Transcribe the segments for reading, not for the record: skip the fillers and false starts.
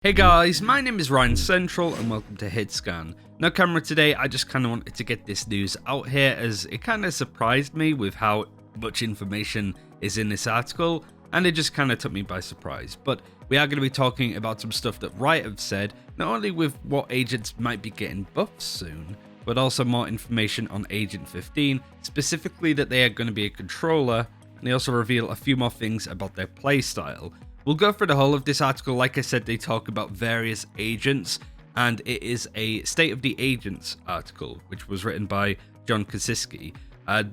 Hey guys, my name is RyanCentral and welcome to HitScan. No camera today, I just kind of wanted to get this news out here as it kind of surprised me with how much information is in this article and it just kind of took me by surprise. But we are going to be talking about some stuff that Riot have said, not only with what agents might be getting buffs soon, but also more information on Agent 15, specifically that they are going to be a controller, and they also reveal a few more things about their playstyle. We'll go through the whole of this article. Like I said, they talk about various agents, and it is a State of the Agents article, which was written by John Kosiski.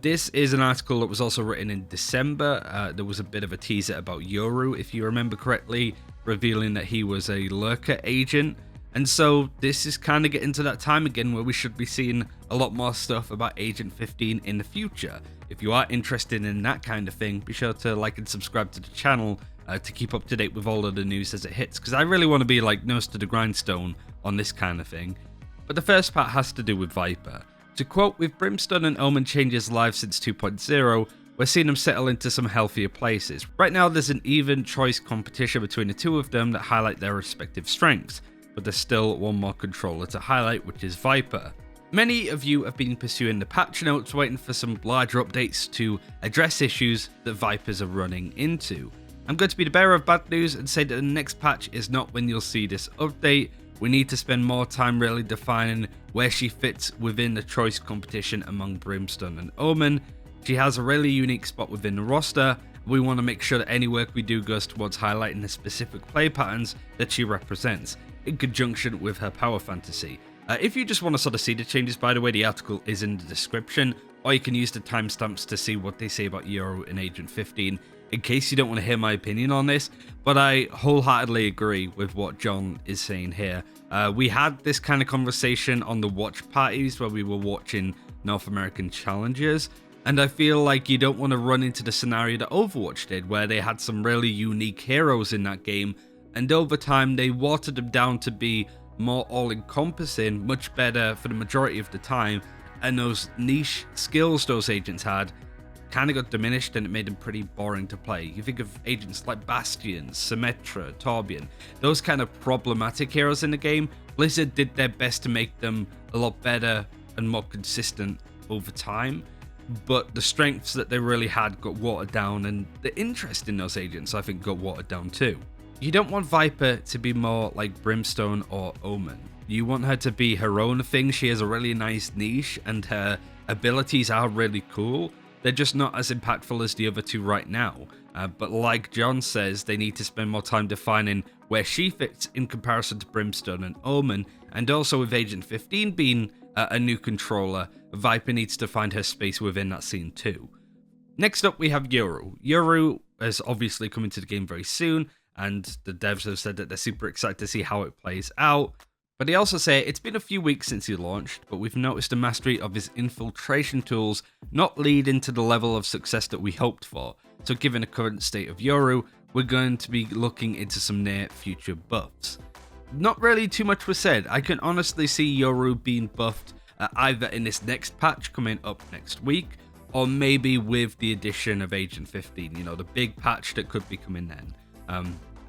This is an article that was also written in December. There was a bit of a teaser about Yoru, if you remember correctly, revealing that he was a lurker agent. And so this is kind of getting to that time again where we should be seeing a lot more stuff about Agent 15 in the future. If you are interested in that kind of thing, be sure to like and subscribe to the channel to keep up to date with all of the news as it hits, because I really want to be like nose to the grindstone on this kind of thing. But the first part has to do with Viper. To quote, with Brimstone and Omen changes live since 2.0, we're seeing them settle into some healthier places. Right now there's an even choice competition between the two of them that highlight their respective strengths, but there's still one more controller to highlight, which is Viper. Many of you have been pursuing the patch notes, waiting for some larger updates to address issues that Vipers are running into. I'm going to be the bearer of bad news and say that the next patch is not when you'll see this update. We need to spend more time really defining where she fits within the choice competition among Brimstone and Omen. She has a really unique spot within the roster. We want to make sure that any work we do goes towards highlighting the specific play patterns that she represents, in conjunction with her power fantasy. If you just want to sort of see the changes, by the way, the article is in the description, or you can use the timestamps to see what they say about Yoru and Agent 15, in case you don't want to hear my opinion on this, but I wholeheartedly agree with what John is saying here. We had this kind of conversation on the watch parties where we were watching North American Challengers, and I feel like you don't want to run into the scenario that Overwatch did, where they had some really unique heroes in that game, and over time they watered them down to be more all-encompassing, much better for the majority of the time, and those niche skills those agents had kind of got diminished and it made them pretty boring to play. You think of agents like Bastion, Symmetra, Torbjorn, those kind of problematic heroes in the game. Blizzard did their best to make them a lot better and more consistent over time, but the strengths that they really had got watered down, and the interest in those agents I think got watered down too. You don't want Viper to be more like Brimstone or Omen. You want her to be her own thing. She has a really nice niche and her abilities are really cool. They're just not as impactful as the other two right now. But like John says, they need to spend more time defining where she fits in comparison to Brimstone and Omen. And also with Agent 15 being a new controller, Viper needs to find her space within that scene too. Next up we have Yoru. Yoru is obviously coming to the game very soon, and the devs have said that they're super excited to see how it plays out. But they also say it's been a few weeks since he launched, but we've noticed a mastery of his infiltration tools not leading to the level of success that we hoped for. So given the current state of Yoru, we're going to be looking into some near future buffs. Not really too much was said. I can honestly see Yoru being buffed either in this next patch coming up next week, or maybe with the addition of Agent 15, you know, the big patch that could be coming then.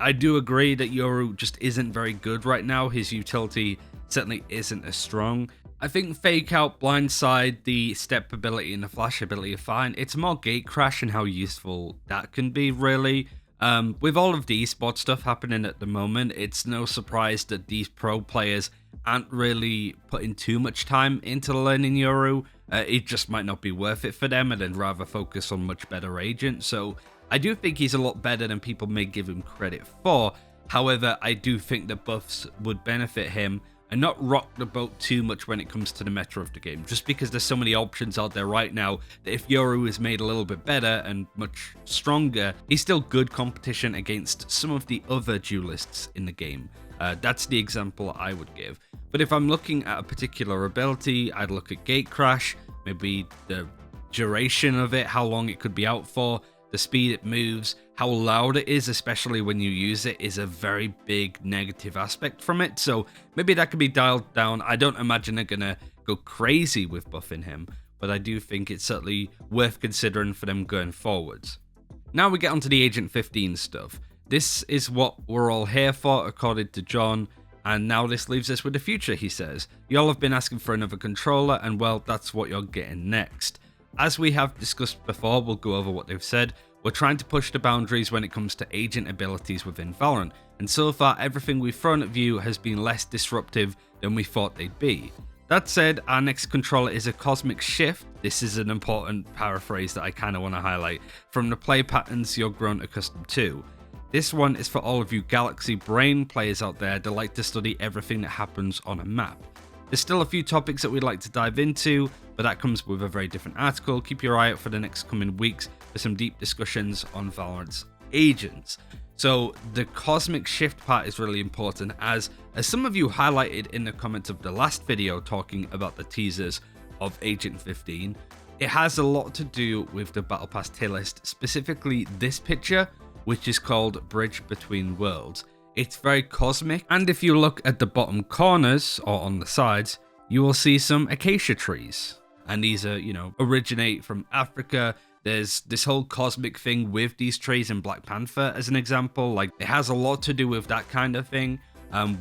I do agree that Yoru just isn't very good right now. His utility certainly isn't as strong. I think Fake Out, Blindside, the step ability and the flash ability are fine. It's more Gate Crash and how useful that can be, really. With all of the esports stuff happening at the moment, it's no surprise that these pro players aren't really putting too much time into learning Yoru. It just might not be worth it for them, and then rather focus on much better agents. So I do think he's a lot better than people may give him credit for. However, I do think that buffs would benefit him and not rock the boat too much when it comes to the meta of the game, just because there's so many options out there right now that if Yoru is made a little bit better and much stronger, he's still good competition against some of the other duelists in the game. That's the example I would give. But if I'm looking at a particular ability, I'd look at Gate Crash, maybe the duration of it, how long it could be out for, the speed it moves, how loud it is, especially when you use it, is a very big negative aspect from it. So maybe that could be dialed down. I don't imagine they're going to go crazy with buffing him, but I do think it's certainly worth considering for them going forwards. Now we get onto the Agent 15 stuff. This is what we're all here for, according to John, and now this leaves us with the future, he says. Y'all have been asking for another controller, and well, that's what you're getting next. As we have discussed before, we'll go over what they've said. We're trying to push the boundaries when it comes to agent abilities within Valorant, and so far everything we've thrown at view has been less disruptive than we thought they'd be. That said, our next controller is a cosmic shift. This is an important paraphrase that I kind of want to highlight, from the play patterns you're grown accustomed to. This one is for all of you Galaxy Brain players out there that like to study everything that happens on a map. There's still a few topics that we'd like to dive into, but that comes with a very different article. Keep your eye out for the next coming weeks for some deep discussions on Valorant's agents. So the cosmic shift part is really important, as some of you highlighted in the comments of the last video talking about the teasers of Agent 15. It has a lot to do with the Battle Pass tier list, specifically this picture, which is called Bridge Between Worlds. It's very cosmic, and if you look at the bottom corners or on the sides, you will see some acacia trees. And these are, originate from Africa. There's this whole cosmic thing with these trees in Black Panther as an example. Like, it has a lot to do with that kind of thing.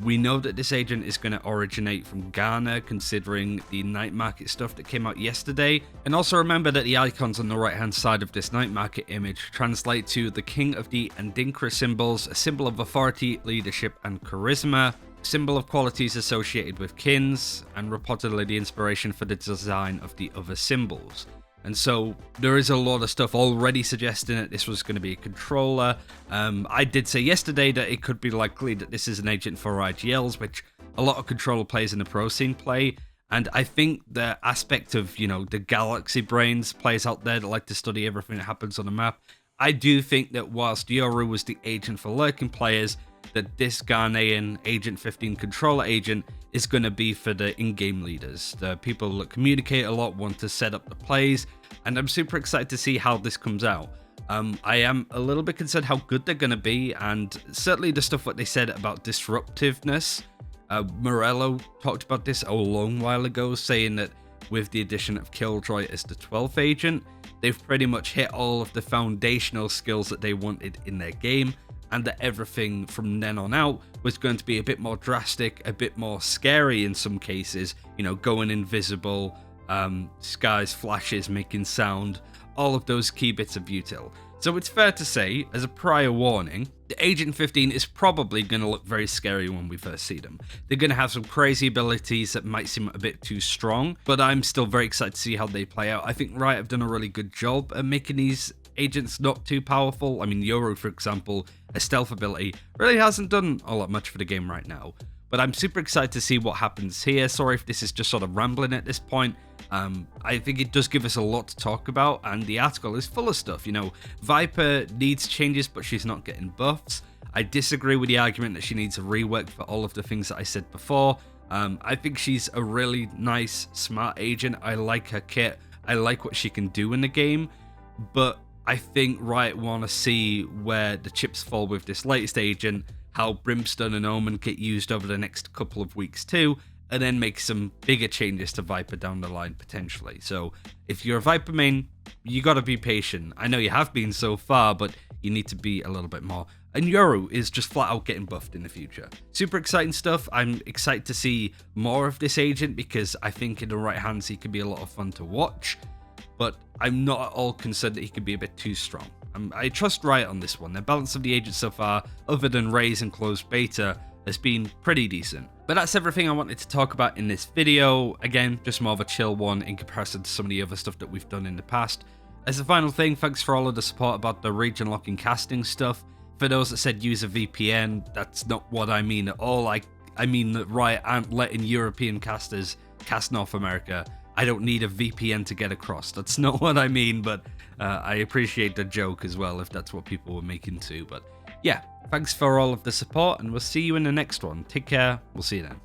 We know that this agent is going to originate from Ghana, considering the night market stuff that came out yesterday. And also remember that the icons on the right hand side of this night market image translate to the King of the Adinkra symbols, a symbol of authority, leadership, and charisma, symbol of qualities associated with kins, and reportedly the inspiration for the design of the other symbols. And so there is a lot of stuff already suggesting that this was going to be a controller. I did say yesterday that it could be likely that this is an agent for IGLs, which a lot of controller players in the pro scene play. And I think the aspect of, the Galaxy Brains players out there that like to study everything that happens on the map, I do think that whilst Yoru was the agent for lurking players, that this Ghanaian Agent 15 controller agent is going to be for the in-game leaders, the people that communicate a lot, want to set up the plays, and I'm super excited to see how this comes out. I am a little bit concerned how good they're going to be, and certainly the stuff what they said about disruptiveness. Morello talked about this a long while ago, saying that with the addition of Killjoy as the 12th agent, they've pretty much hit all of the foundational skills that they wanted in their game, and that everything from then on out was going to be a bit more drastic, a bit more scary in some cases, going invisible, skies, flashes, making sound, all of those key bits of util. So it's fair to say, as a prior warning, the Agent 15 is probably going to look very scary when we first see them. They're going to have some crazy abilities that might seem a bit too strong, but I'm still very excited to see how they play out. I think Riot have done a really good job at making these agents not too powerful. I mean, Yoru, for example, a stealth ability, really hasn't done all that much for the game right now. But I'm super excited to see what happens here. Sorry if this is just sort of rambling at this point. I think it does give us a lot to talk about, and the article is full of stuff. Viper needs changes, but she's not getting buffs. I disagree with the argument that she needs a rework for all of the things that I said before. I think she's a really nice, smart agent. I like her kit. I like what she can do in the game, but I think Riot want to see where the chips fall with this latest agent, how Brimstone and Omen get used over the next couple of weeks too, and then make some bigger changes to Viper down the line potentially. So if you're a Viper main, you got to be patient. I know you have been so far, but you need to be a little bit more. And Yoru is just flat out getting buffed in the future. Super exciting stuff. I'm excited to see more of this agent because I think in the right hands he could be a lot of fun to watch. But I'm not at all concerned that he could be a bit too strong. I trust Riot on this one. The balance of the agents so far, other than Raze and closed beta, has been pretty decent. But that's everything I wanted to talk about in this video. Again, just more of a chill one in comparison to some of the other stuff that we've done in the past. As a final thing, thanks for all of the support about the region locking casting stuff. For those that said use a VPN, that's not what I mean at all. I mean that Riot aren't letting European casters cast North America. I don't need a VPN to get across. That's not what I mean, but I appreciate the joke as well if that's what people were making too. But yeah, thanks for all of the support, and we'll see you in the next one. Take care. We'll see you then.